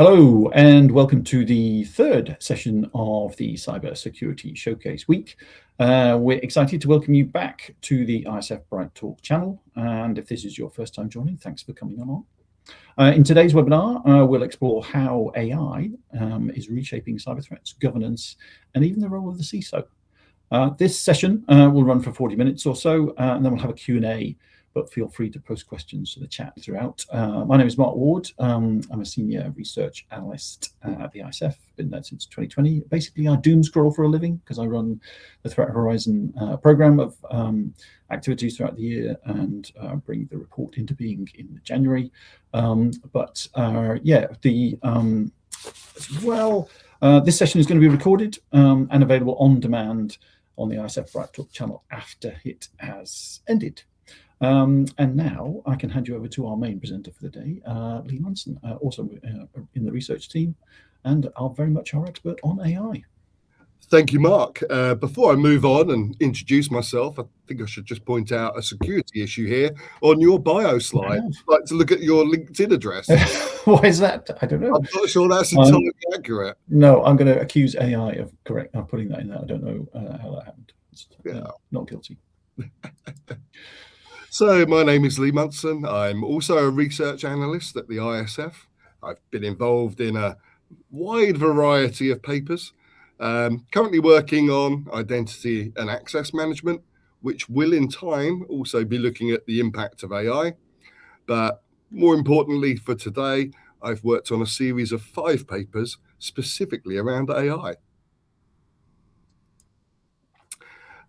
Hello, and welcome to the third session of the Cybersecurity Showcase Week. We're excited to welcome you back to the ISF Bright Talk channel. And if this is your first time joining, thanks for coming along. In today's webinar, we'll explore how AI is reshaping cyber threats, governance, and even the role of the CISO. This session will run for 40 minutes or so, and then we'll have a Q&A. But feel free to post questions to the chat throughout. My name is Mark Ward. I'm a senior research analyst at the ISF, been there since 2020. Basically, I doom scroll for a living because I run the Threat Horizon program of activities throughout the year and bring the report into being in January. This session is going to be recorded and available on demand on the ISF Bright Talk channel after it has ended. And now I can hand you over to our main presenter for the day, Lee Munson, also in the research team, and very much our expert on AI. Thank you, Mark. Before I move on and introduce myself, I think I should just point out a security issue here on your bio slide. I'd like to look at your LinkedIn address. Why is that? I don't know. I'm not sure that's entirely accurate. No, I'm going to accuse AI of putting that in there. I don't know how that happened. Not guilty. So my name is Lee Munson. I'm also a research analyst at the ISF. I've been involved in a wide variety of papers. Currently working on identity and access management, which will in time also be looking at the impact of AI. But more importantly for today, I've worked on a series of 5 papers specifically around AI.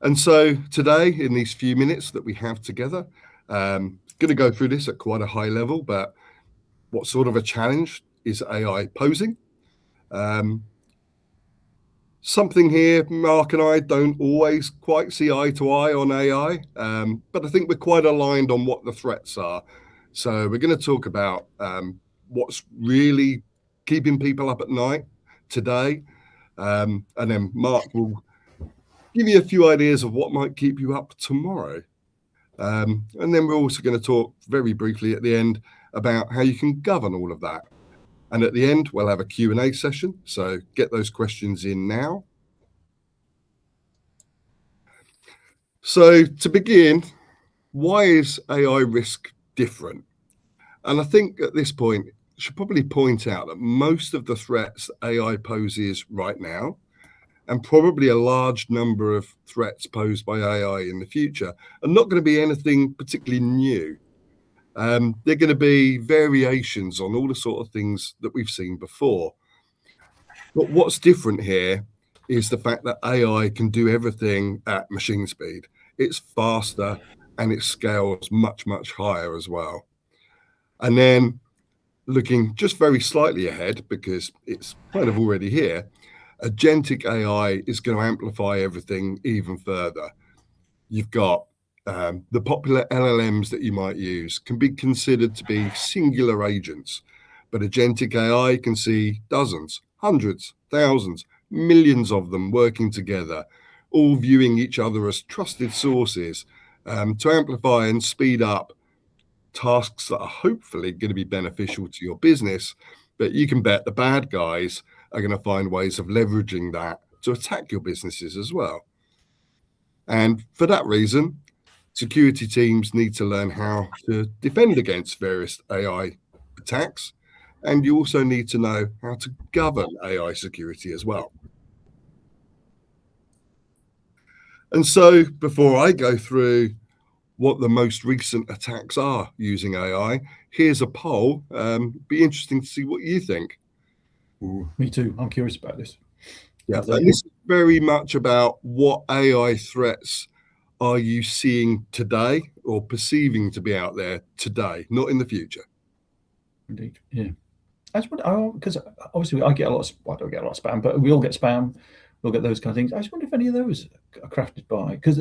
And so today, in these few minutes that we have together, going to go through this at quite a high level, but what sort of a challenge is AI posing? Something here, Mark and I don't always quite see eye to eye on AI, but I think we're quite aligned on what the threats are. So we're going to talk about what's really keeping people up at night today, and then Mark will give you a few ideas of what might keep you up tomorrow. And then we're also going to talk very briefly at the end about how you can govern all of that. And at the end, we'll have a Q&A session. So get those questions in now. So to begin, why is AI risk different? And I think at this point, I should probably point out that most of the threats AI poses right now, and probably a large number of threats posed by AI in the future, are not going to be anything particularly new. They're going to be variations on all the sort of things that we've seen before. But what's different here is the fact that AI can do everything at machine speed. It's faster and it scales much, much higher as well. And then looking just very slightly ahead, because it's kind of already here, agentic AI is going to amplify everything even further. You've got the popular LLMs that you might use can be considered to be singular agents, but agentic AI can see dozens, hundreds, thousands, millions of them working together, all viewing each other as trusted sources to amplify and speed up tasks that are hopefully going to be beneficial to your business. But you can bet the bad guys are going to find ways of leveraging that to attack your businesses as well. And for that reason, security teams need to learn how to defend against various AI attacks. And you also need to know how to govern AI security as well. And so before I go through what the most recent attacks are using AI, here's a poll. Be interesting to see what you think. Ooh, me too. I'm curious about this. Yeah, and this is very much about what AI threats are you seeing today or perceiving to be out there today, not in the future. Indeed, yeah. I just wonder, because obviously I get a lot of, well, I don't get a lot of spam, but we all get spam. We'll get those kind of things. I just wonder if any of those are crafted by, because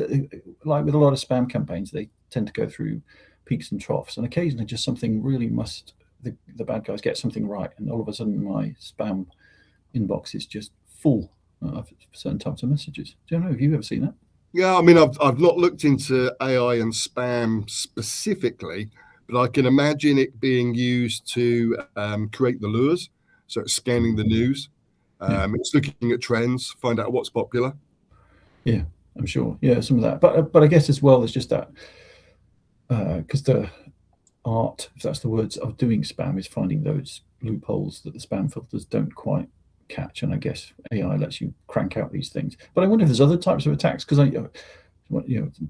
like with a lot of spam campaigns, they tend to go through peaks and troughs, and occasionally just something really the bad guys get something right, and all of a sudden my spam inbox is just full of certain types of messages. Do you know? Have you ever seen that? Yeah, I mean, I've not looked into AI and spam specifically, but I can imagine it being used to create the lures. So it's scanning the news. It's looking at trends, find out what's popular. Yeah, I'm sure. Yeah, some of that. But I guess as well, there's just that, because the art, if that's the words, of doing spam is finding those loopholes that the spam filters don't quite catch. And I guess AI lets you crank out these things. But I wonder if there's other types of attacks, because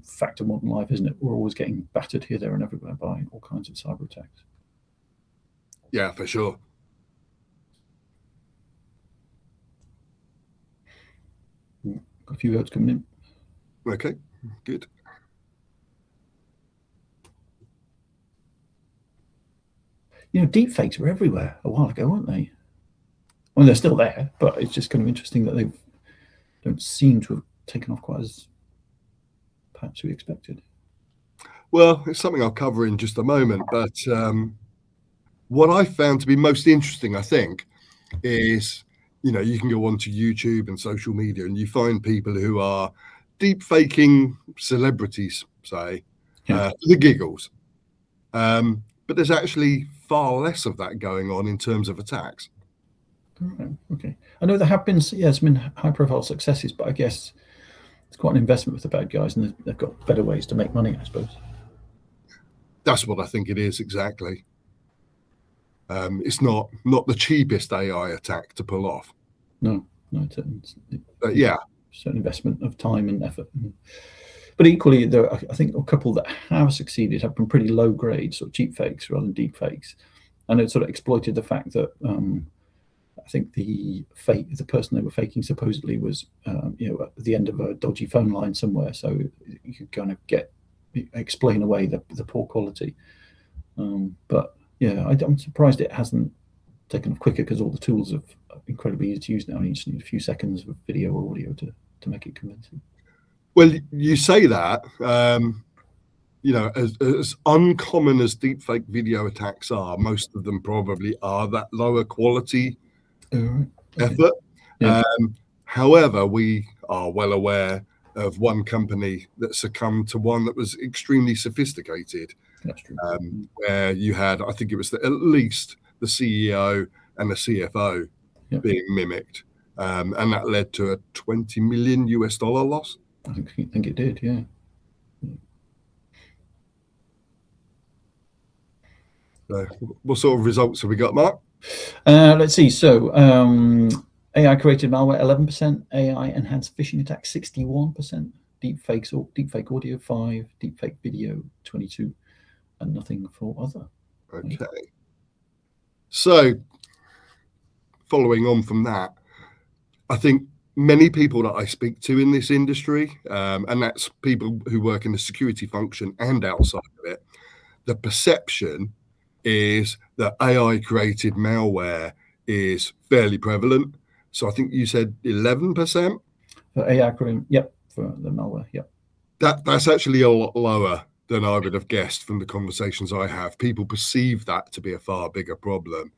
fact of modern life, isn't it? We're always getting battered here, there, and everywhere by all kinds of cyber attacks. Yeah, for sure. Got a few words coming in. Okay, good. Deepfakes were everywhere a while ago, weren't they? I mean, they're still there, but it's just kind of interesting that they don't seem to have taken off quite as perhaps we expected. Well, it's something I'll cover in just a moment, but what I found to be most interesting, I think, is, you can go onto YouTube and social media and you find people who are deep faking celebrities, say, for the giggles. But there's actually far less of that going on in terms of attacks. Right, okay. I know there have been, there's been high-profile successes, but I guess it's quite an investment with the bad guys, and they've got better ways to make money, I suppose. That's what I think it is, exactly. It's not the cheapest AI attack to pull off. No, but yeah, certain investment of time and effort. But equally, I think a couple that have succeeded have been pretty low grade, sort of cheap fakes rather than deep fakes, and it sort of exploited the fact that I think the person they were faking supposedly was at the end of a dodgy phone line somewhere, so you could kind of explain away the poor quality. But yeah, I'm surprised it hasn't taken off quicker, because all the tools are incredibly easy to use now. You just need a few seconds of video or audio to make it convincing. Well, you say that, as uncommon as deepfake video attacks are, most of them probably are that lower quality effort. Yeah. However, we are well aware of one company that succumbed to one that was extremely sophisticated. That's true. Where you had, I think it was at least the CEO and the CFO being mimicked. And that led to a $20 million loss. I think it did, yeah. So what sort of results have we got, Mark? Let's see. So AI created malware 11%, AI enhanced phishing attacks 61%, deepfake audio 5%, deepfake video 22%, and nothing for other. Okay. So following on from that, I think many people that I speak to in this industry, and that's people who work in the security function and outside of it, the perception is that AI created malware is fairly prevalent. So I think you said 11%? For AI creating, yep, for the malware, yep. That's actually a lot lower than I would have guessed from the conversations I have. People perceive that to be a far bigger problem.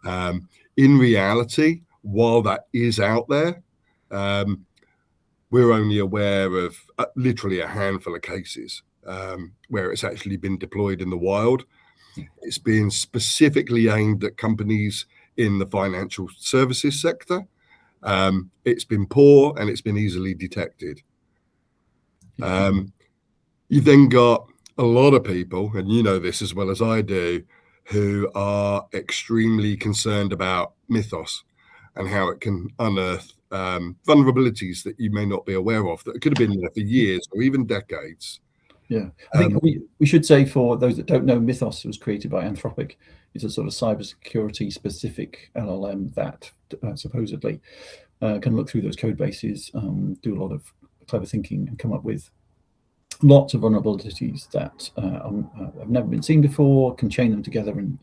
In reality, while that is out there, we're only aware of literally a handful of cases where it's actually been deployed in the wild. It's been specifically aimed at companies in the financial services sector. It's been poor and it's been easily detected. You've then got a lot of people, and you know this as well as I do, who are extremely concerned about mythos and how it can unearth vulnerabilities that you may not be aware of that could have been there for years or even decades. Yeah, I think we should say, for those that don't know, Mythos was created by Anthropic. It's a sort of cybersecurity specific LLM that supposedly can look through those code bases, do a lot of clever thinking, and come up with lots of vulnerabilities that have never been seen before, can chain them together and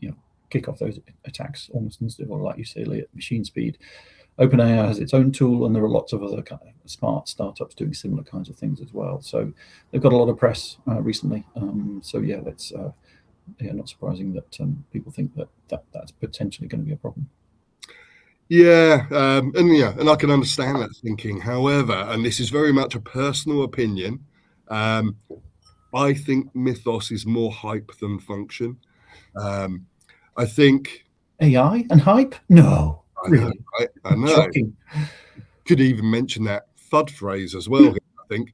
kick off those attacks almost instantly, or like you say, at machine speed. OpenAI has its own tool, and there are lots of other kind of smart startups doing similar kinds of things as well. So they've got a lot of press recently. So yeah, that's not surprising that people think that's potentially going to be a problem. Yeah, and I can understand that thinking. However, and this is very much a personal opinion, I think Mythos is more hype than function. I think AI and hype? No. I know, Really? right? I know. Shocking. Could even mention that FUD phrase as well, I think.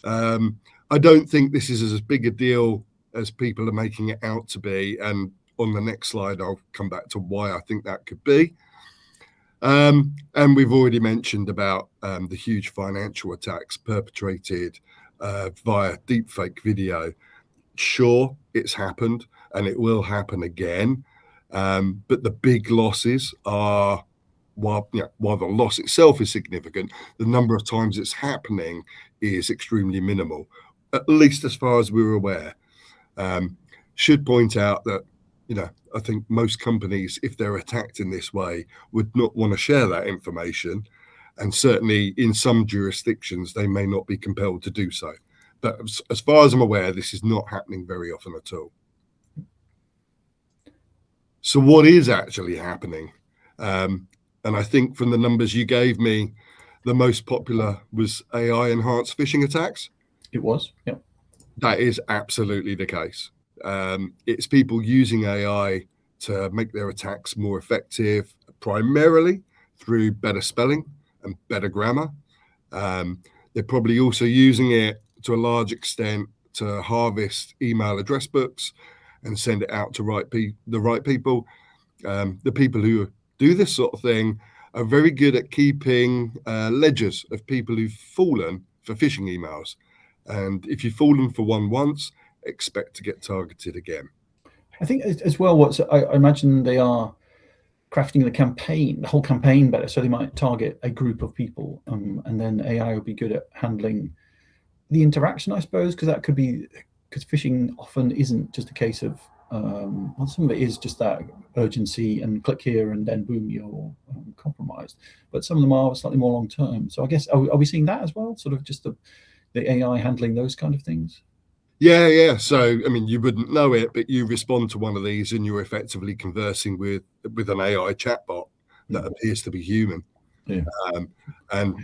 I don't think this is as big a deal as people are making it out to be. And on the next slide, I'll come back to why I think that could be. And we've already mentioned about the huge financial attacks perpetrated via deepfake video. Sure, it's happened and it will happen again. But the big losses are, while the loss itself is significant, the number of times it's happening is extremely minimal, at least as far as we're aware. Should point out that, I think most companies, if they're attacked in this way, would not want to share that information. And certainly in some jurisdictions, they may not be compelled to do so. But as far as I'm aware, this is not happening very often at all. So what is actually happening? And I think from the numbers you gave me, the most popular was AI enhanced phishing attacks. It was, yeah. That is absolutely the case. It's people using AI to make their attacks more effective, primarily through better spelling and better grammar. They're probably also using it to a large extent to harvest email address books and send it out to the right people. The people who do this sort of thing are very good at keeping ledgers of people who've fallen for phishing emails. And if you've fallen for one once, expect to get targeted again. I think as well, I imagine they are crafting the whole campaign better. So they might target a group of people, and then AI will be good at handling the interaction, I suppose, because phishing often isn't just a case of, some of it is just that urgency and click here and then boom, you're compromised. But some of them are slightly more long term. So I guess, are we seeing that as well? Sort of just the AI handling those kind of things? Yeah. So, you wouldn't know it, but you respond to one of these and you're effectively conversing with an AI chatbot that appears to be human. Yeah. And,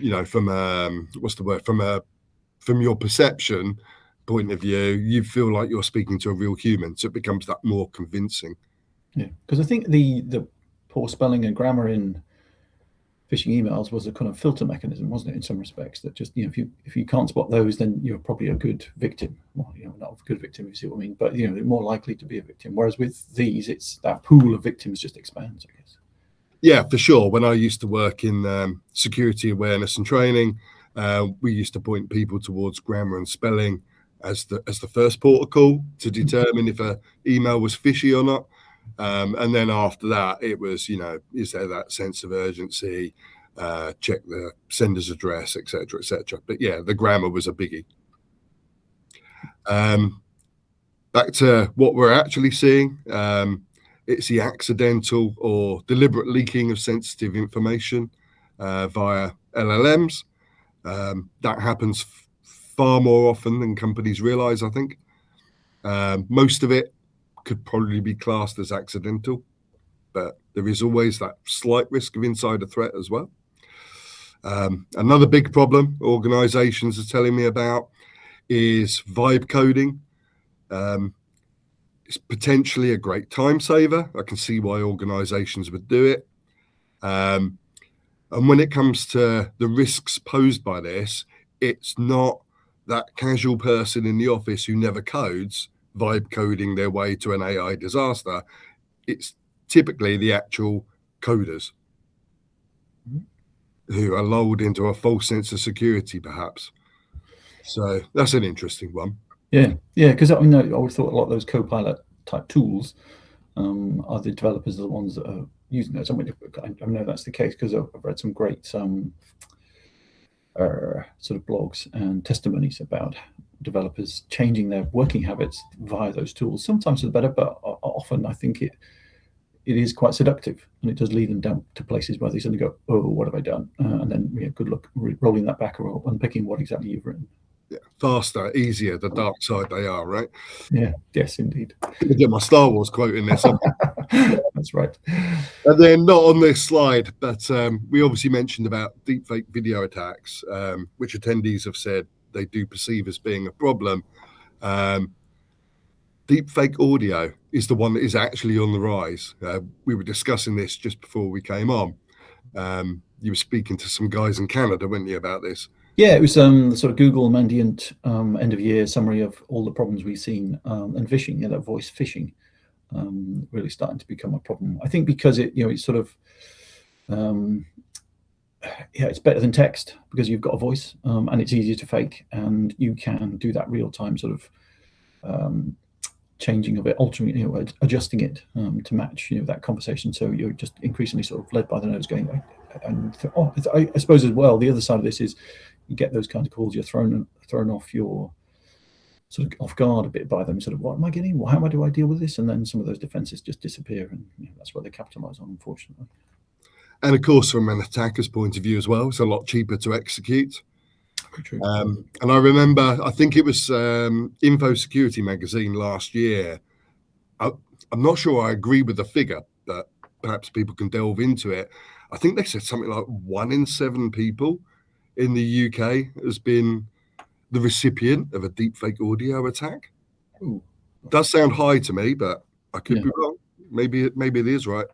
from your perception point of view, you feel like you're speaking to a real human. So it becomes that more convincing. Yeah. Because I think the poor spelling and grammar in phishing emails was a kind of filter mechanism, wasn't it, in some respects, that just, if you can't spot those, then you're probably a good victim. Well, not a good victim, if you see what I mean, but they're more likely to be a victim. Whereas with these, it's that pool of victims just expands, I guess. Yeah, for sure. When I used to work in security awareness and training, we used to point people towards grammar and spelling as the first port of call to determine if an email was fishy or not. And then after that, it was, is there that sense of urgency, check the sender's address, et cetera. But yeah, the grammar was a biggie. Back to what we're actually seeing. It's the accidental or deliberate leaking of sensitive information via LLMs. That happens far more often than companies realize, I think. Most of it could probably be classed as accidental, but there is always that slight risk of insider threat as well. Another big problem organizations are telling me about is vibe coding. It's potentially a great time saver. I can see why organizations would do it. And when it comes to the risks posed by this, it's not that casual person in the office who never codes vibe coding their way to an AI disaster. It's typically the actual coders who are lulled into a false sense of security, perhaps. So that's an interesting one. Yeah, because I always thought a lot of those Copilot type tools are the developers are the ones that are using those. I know that's the case because I've read some great sort of blogs and testimonies about developers changing their working habits via those tools. Sometimes for the better, but often I think it is quite seductive, and it does lead them down to places where they suddenly go, "Oh, what have I done?" And then good luck rolling that back or unpicking what exactly you've written. Yeah, faster, easier, the dark side they are, right? Yeah, yes, indeed. I get my Star Wars quote in there. That's right. And then not on this slide, but we obviously mentioned about deepfake video attacks, which attendees have said they do perceive as being a problem. Deepfake audio is the one that is actually on the rise. We were discussing this just before we came on. You were speaking to some guys in Canada, weren't you, about this? Yeah, it was the sort of Google Mandiant end of year summary of all the problems we've seen, and phishing, that voice phishing, really starting to become a problem. I think because it's sort of, it's better than text because you've got a voice, and it's easier to fake, and you can do that real time sort of changing of it, altering, adjusting it to match, that conversation. So you're just increasingly sort of led by the nose, going. I suppose as well, the other side of this is you get those kinds of calls, you're thrown off your sort of off guard a bit by them. Sort of, what am I getting? Well, how do I deal with this? And then some of those defenses just disappear, and that's what they capitalize on, unfortunately. And of course, from an attacker's point of view as well, it's a lot cheaper to execute. True. And I remember, I think it was Info Security magazine last year. I'm not sure I agree with the figure, but perhaps people can delve into it. I think they said something like 1 in 7 people in the UK has been the recipient of a deepfake audio attack. Ooh. Does sound high to me, but I could be wrong. Maybe it is right.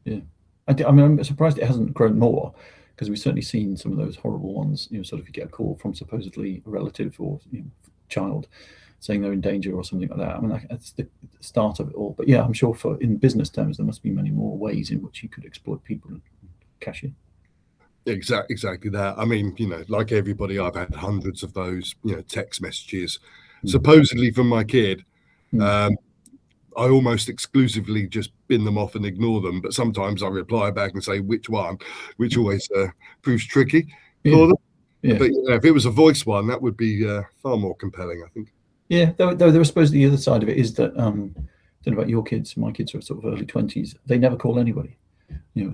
Yeah, I mean, I'm surprised it hasn't grown more, because we've certainly seen some of those horrible ones. Sort of, you get a call from supposedly a relative or child saying they're in danger or something like that. I mean, that's the start of it all. But yeah, I'm sure in business terms, there must be many more ways in which you could exploit people and cash in. Exactly that. I mean, like everybody, I've had hundreds of those, text messages, supposedly from my kid. I almost exclusively just bin them off and ignore them, but sometimes I reply back and say which one, which always proves tricky for them. Yeah. But if it was a voice one, that would be far more compelling, I think. Yeah, though there was supposed the other side of it is that, I don't know about your kids, my kids are sort of early 20s, they never call anybody.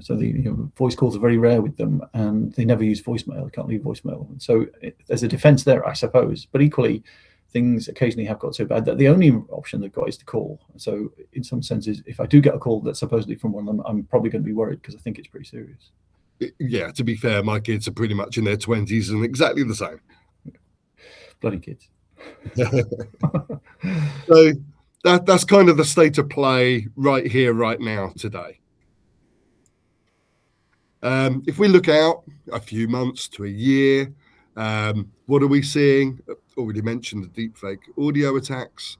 So the voice calls are very rare with them, and they never use voicemail. They can't leave voicemail. And so there's a defense there, I suppose. But equally, things occasionally have got so bad that the only option they've got is to call. So in some senses, if I do get a call that's supposedly from one of them, I'm probably going to be worried because I think it's pretty serious. Yeah, to be fair, my kids are pretty much in their 20s and exactly the same. Bloody kids. So that's kind of the state of play right here, right now, today. If we look out a few months to a year, what are we seeing? Already mentioned the deepfake audio attacks,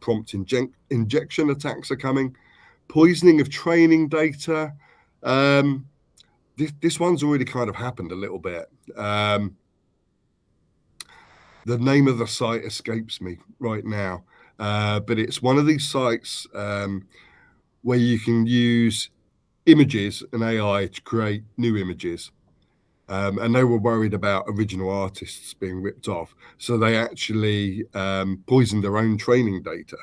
prompt injection attacks are coming, poisoning of training data. This one's already kind of happened a little bit. The name of the site escapes me right now, but it's one of these sites where you can use images and AI to create new images. And they were worried about original artists being ripped off. So they actually poisoned their own training data.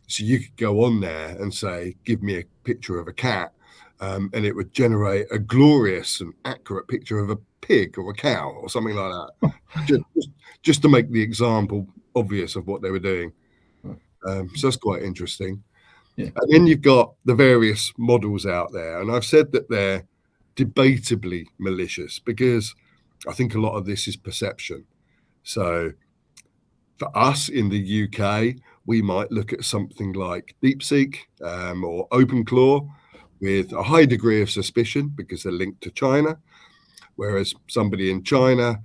So you could go on there and say, give me a picture of a cat, and it would generate a glorious and accurate picture of a pig or a cow or something like that, just to make the example obvious of what they were doing. So that's quite interesting. Yeah. And then you've got the various models out there. And I've said that they're debatably malicious because I think a lot of this is perception. So for us in the UK, we might look at something like DeepSeek or OpenClaw with a high degree of suspicion because they're linked to China, whereas somebody in China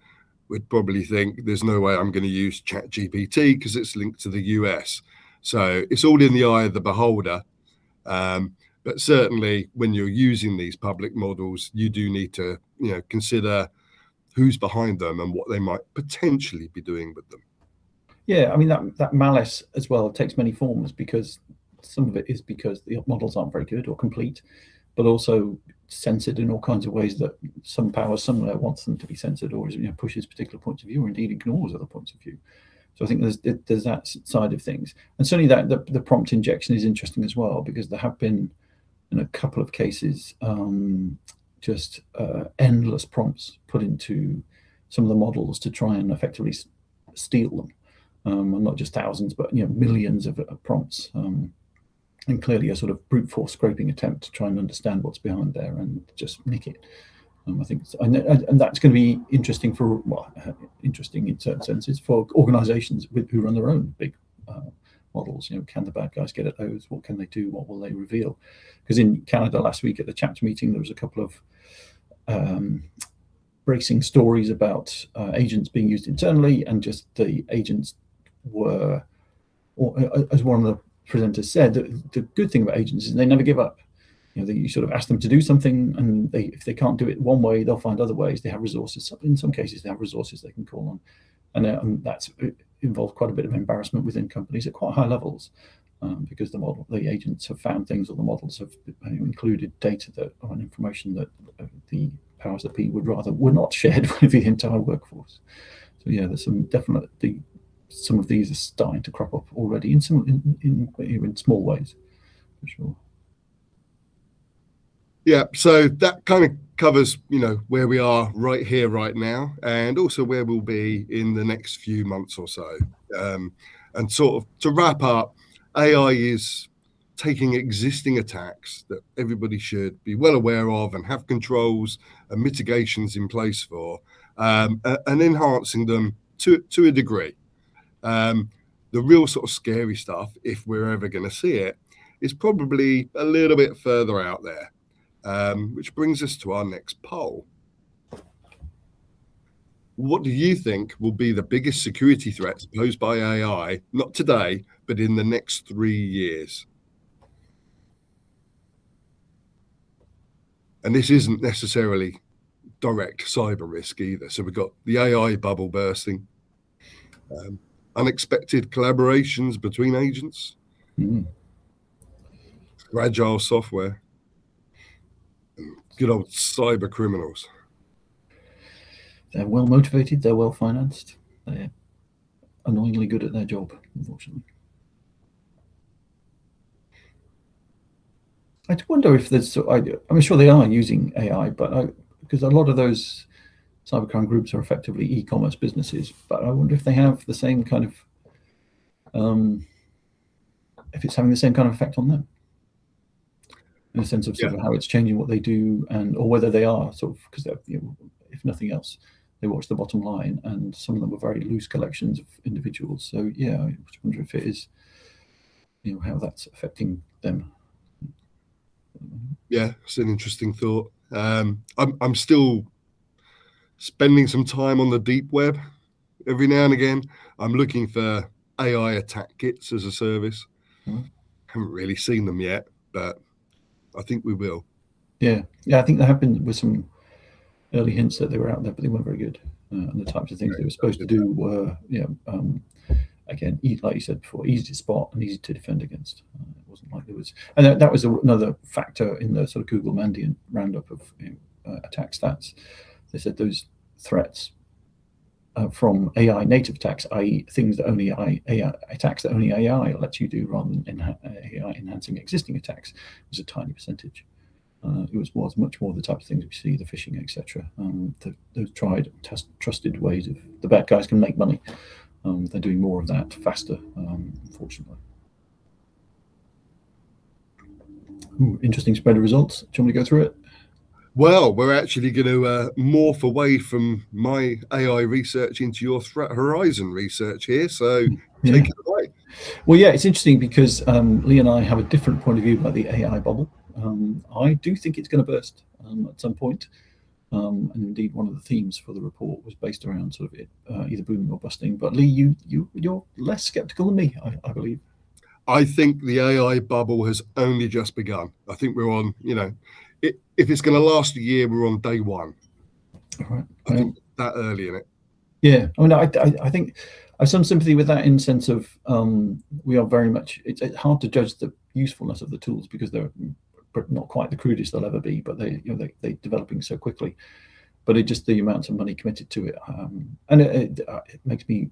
would probably think there's no way I'm going to use ChatGPT because it's linked to the US. So it's all in the eye of the beholder. But certainly when you're using these public models, you do need to consider who's behind them and what they might potentially be doing with them. Yeah, I mean, that malice as well takes many forms, because some of it is because the models aren't very good or complete, but also censored in all kinds of ways that some power somewhere wants them to be censored, or pushes particular points of view, or indeed ignores other points of view. So I think there's that side of things, and certainly that the prompt injection is interesting as well, because there have been in a couple of cases just endless prompts put into some of the models to try and effectively steal them, and not just thousands, but millions of prompts, and clearly a sort of brute force scraping attempt to try and understand what's behind there and just nick it. I think, and that's going to be interesting interesting in certain senses for organisations who run their own big models. Can the bad guys get at those? What can they do? What will they reveal? Because in Canada last week at the chapter meeting, there was a couple of bracing stories about agents being used internally, and just the agents were, or as one of the presenters said, the good thing about agents is they never give up. You sort of ask them to do something, and if they can't do it one way, they'll find other ways. They have resources. In some cases, they have resources they can call on, and that's involved quite a bit of embarrassment within companies at quite high levels, because the agents have found things, or the models have included data or information that the powers that be were not shared with the entire workforce. So yeah, there's some of these are starting to crop up already in small ways, for sure. Yeah, so that kind of covers, where we are right here, right now, and also where we'll be in the next few months or so. And sort of to wrap up, AI is taking existing attacks that everybody should be well aware of and have controls and mitigations in place for, and enhancing them to a degree. The real sort of scary stuff, if we're ever going to see it, is probably a little bit further out there. Which brings us to our next poll. What do you think will be the biggest security threats posed by AI, not today, but in the next 3 years? And this isn't necessarily direct cyber risk either. So we've got the AI bubble bursting, unexpected collaborations between agents, fragile software, good old cyber criminals. They're well motivated, they're well financed, they're annoyingly good at their job, unfortunately. I wonder if there's, I'm sure they are using AI, but because a lot of those cybercrime groups are effectively e-commerce businesses, but I wonder if they have the same kind of, if it's having the same kind of effect on them, in the sense of sort of how it's changing what they do, or whether they are sort of, because if nothing else, they watch the bottom line, and some of them are very loose collections of individuals. So yeah, I wonder if it is, how that's affecting them. Yeah, it's an interesting thought. I'm still spending some time on the deep web every now and again. I'm looking for AI attack kits as a service. Haven't really seen them yet, but I think we will. Yeah, I think there have been with some early hints that they were out there, but they weren't very good. And the types of things they were supposed to do were, again, like you said before, easy to spot and easy to defend against. It wasn't like there was, and that was another factor in the sort of Google Mandiant roundup of attack stats. They said those threats from AI native attacks, i.e., things that only AI attacks that only AI lets you do rather than AI enhancing existing attacks, was a tiny percentage. It was much more the type of things we see, the phishing, etc. Those tried, trusted ways of the bad guys can make money. They're doing more of that faster, unfortunately. Ooh, interesting spread of results. Do you want me to go through it? Well, we're actually going to morph away from my AI research into your threat horizon research here. So take it away. Well, yeah, it's interesting because Lee and I have a different point of view about the AI bubble. I do think it's going to burst at some point. And indeed, one of the themes for the report was based around sort of it either booming or busting. But Lee, you're less skeptical than me, I believe. I think the AI bubble has only just begun. I think we're on, if it's going to last a year, we're on day one. All right. I think that early in it. Yeah, I mean, I think I have some sympathy with that in the sense of we are very much. It's hard to judge the usefulness of the tools because they're not quite the crudest they'll ever be, but they're developing so quickly. But it just the amounts of money committed to it, and it makes me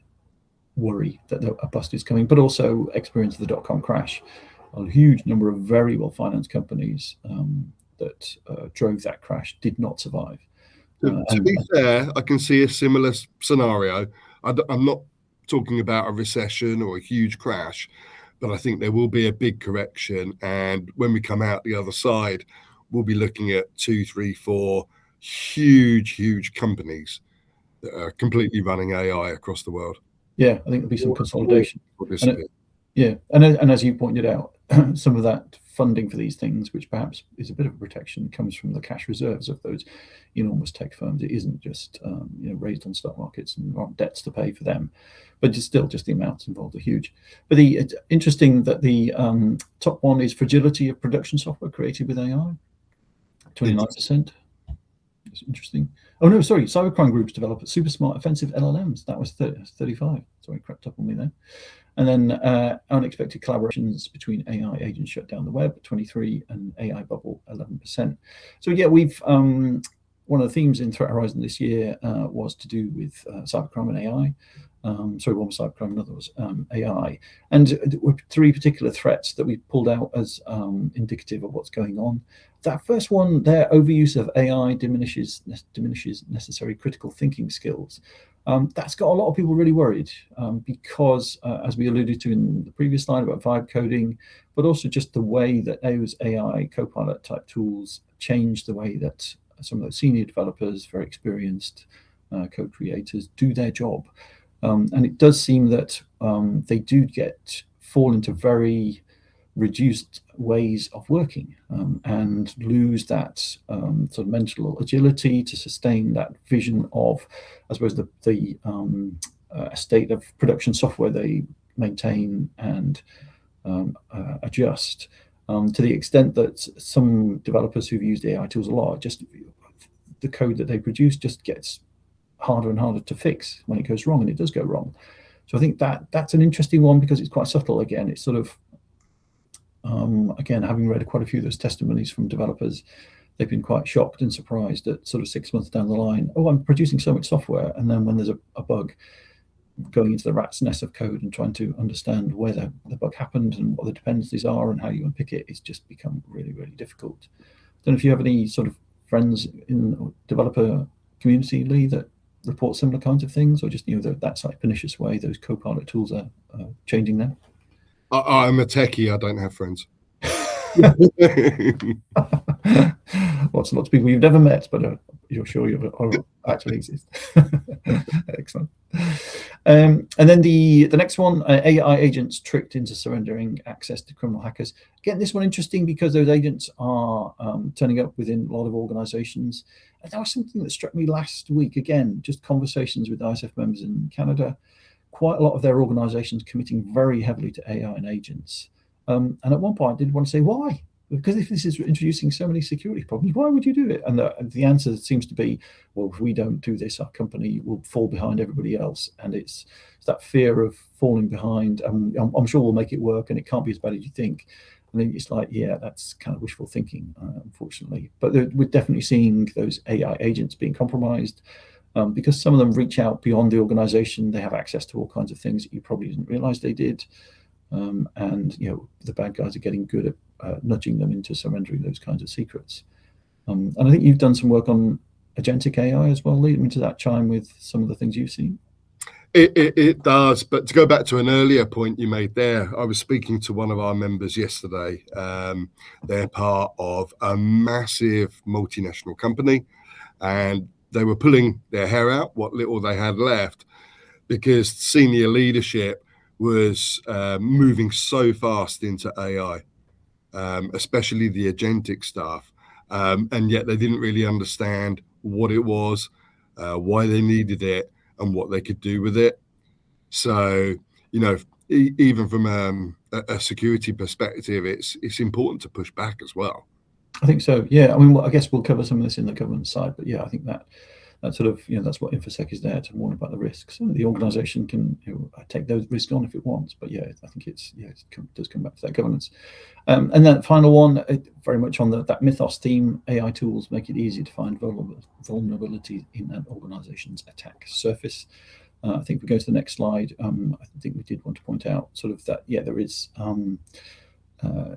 worry that a bust is coming. But also experience the dot-com crash, a huge number of very well-financed companies that drove that crash did not survive. To be fair, I can see a similar scenario. I'm not talking about a recession or a huge crash, but I think there will be a big correction. And when we come out the other side, we'll be looking at 2, 3, 4 huge companies that are completely running AI across the world. Yeah, I think there'll be some consolidation. Yeah, and as you pointed out, some of that funding for these things, which perhaps is a bit of a protection, comes from the cash reserves of those enormous tech firms. It isn't just raised on stock markets and aren't debts to pay for them, but just still, just the amounts involved are huge. But it's interesting that the top one is fragility of production software created with AI, 29%. It's interesting. Oh no, sorry. Cybercrime groups develop super smart offensive LLMs. That was 35. Sorry, crept up on me there. And then unexpected collaborations between AI agents shut down the web, 23, and AI bubble, 11%. So yeah, we've one of the themes in Threat Horizon this year was to do with cybercrime and AI. Sorry, one was cybercrime, another was AI. And three particular threats that we pulled out as indicative of what's going on. That first one, their overuse of AI diminishes necessary critical thinking skills. That's got a lot of people really worried because, as we alluded to in the previous slide about vibe coding, but also just the way that those AI copilot type tools change the way that some of those senior developers, very experienced code creators, do their job. And it does seem that they do fall into very reduced ways of working and lose that sort of mental agility to sustain that vision of, I suppose, the state of production software they maintain and adjust to the extent that some developers who've used AI tools a lot, just the code that they produce just gets harder and harder to fix when it goes wrong, and it does go wrong. So I think that's an interesting one because it's quite subtle. Again, it's sort of again, having read quite a few of those testimonies from developers, they've been quite shocked and surprised that sort of 6 months down the line, oh, I'm producing so much software, and then when there's a bug, going into the rat's nest of code and trying to understand where the bug happened and what the dependencies are and how you unpick it, it's just become really, really difficult. I don't know if you have any sort of friends in the developer community, Lee, that report similar kinds of things, or just that's like pernicious way those copilot tools are changing them. I'm a techie. I don't have friends. Lots and lots of people you've never met, but you're sure you actually exist. Excellent. And then the next one, AI agents tricked into surrendering access to criminal hackers. Again, this one interesting because those agents are turning up within a lot of organizations. And that was something that struck me last week. Again, just conversations with ISF members in Canada. Quite a lot of their organizations committing very heavily to AI and agents. And at one point, I did want to say, why? Because if this is introducing so many security problems, why would you do it? And the answer seems to be, well, if we don't do this, our company will fall behind everybody else. And it's that fear of falling behind. I'm sure we'll make it work and it can't be as bad as you think. And then it's like, yeah, that's kind of wishful thinking, unfortunately. But we're definitely seeing those AI agents being compromised because some of them reach out beyond the organization. They have access to all kinds of things that you probably didn't realize they did. And the bad guys are getting good at nudging them into surrendering those kinds of secrets. And I think you've done some work on agentic AI as well. Lead me to that chime with some of the things you've seen. It does, but to go back to an earlier point you made there, I was speaking to one of our members yesterday. They're part of a massive multinational company, and they were pulling their hair out, what little they had left, because senior leadership was moving so fast into AI, especially the agentic stuff, and yet they didn't really understand what it was, why they needed it, and what they could do with it. So, even from a security perspective, it's important to push back as well. I think so. Yeah. I mean, I guess we'll cover some of this in the government side, but yeah, I think that sort of, that's what InfoSec is there, to warn about the risks. And the organization can take those risks on if it wants. But yeah, I think it does come back to that governance. And then final one, very much on that mythos theme, AI tools make it easy to find vulnerabilities in an organization's attack surface. I think if we go to the next slide, I think we did want to point out sort of that, there is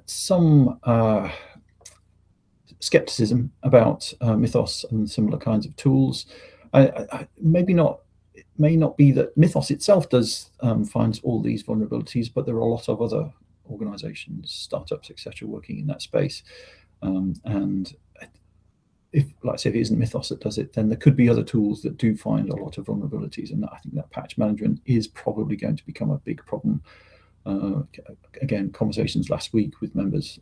some skepticism about Mythos and similar kinds of tools. It may not be that Mythos itself does finds all these vulnerabilities, but there are a lot of other organizations, startups, etc., working in that space. And if it isn't Mythos that does it, then there could be other tools that do find a lot of vulnerabilities. And I think that patch management is probably going to become a big problem Again, conversations last week with members,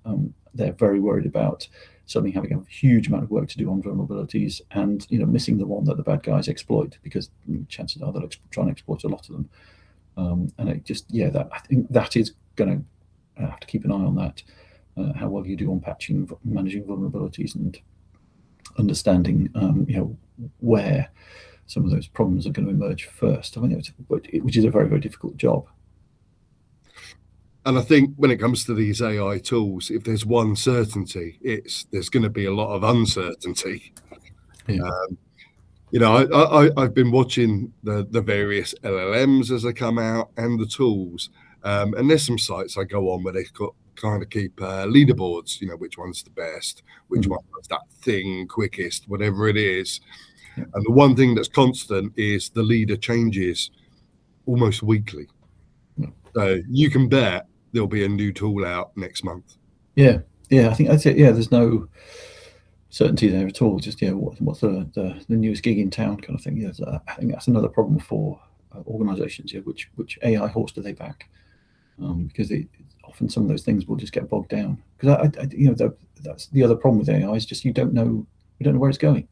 they're very worried about suddenly having a huge amount of work to do on vulnerabilities and missing the one that the bad guys exploit, because chances are they'll try and exploit a lot of them. And it just, I think that is going to have to keep an eye on that, how well you do on patching, managing vulnerabilities, and understanding where some of those problems are going to emerge first. I mean, which is a very, very difficult job. And I think when it comes to these AI tools, if there's one certainty, there's going to be a lot of uncertainty. Yeah. I've been watching the various LLMs as they come out and the tools, and there's some sites I go on where they kind of keep leaderboards. Which one's the best, which one does that thing quickest, whatever it is. Yeah. And the one thing that's constant is the leader changes almost weekly. Yeah. So you can bet there'll be a new tool out next month. Yeah, I think that's it. Yeah, there's no certainty there at all. Just what's the newest gig in town kind of thing. Yeah, I think that's another problem for organisations. Which AI horse do they back? Because often some of those things will just get bogged down. Because that's the other problem with AI is just we don't know where it's going.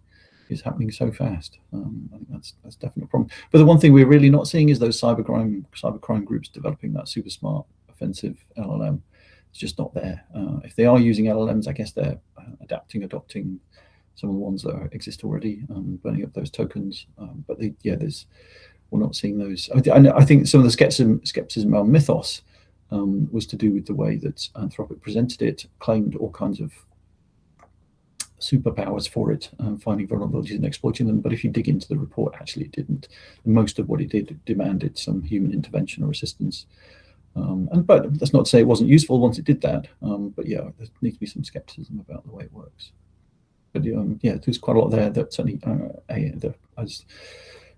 It's happening so fast. I think that's definitely a problem. But the one thing we're really not seeing is those cybercrime groups developing that super smart offensive LLM. It's just not there. If they are using LLMs, I guess they're adopting some of the ones that exist already, burning up those tokens. But we're not seeing those. I think some of the skepticism around Mythos was to do with the way that Anthropic presented it, claimed all kinds of superpowers for it, finding vulnerabilities and exploiting them. But if you dig into the report, actually it didn't. Most of what it did demanded some human intervention or assistance. But that's not to say it wasn't useful once it did that. But there needs to be some skepticism about the way it works. But there's quite a lot there that certainly, as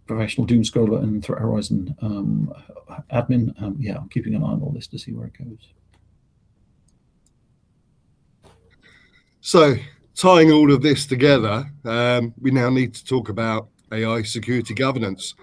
professional doom scroller and Threat Horizon admin, I'm keeping an eye on all this to see where it goes. So, tying all of this together, we now need to talk about AI security governance.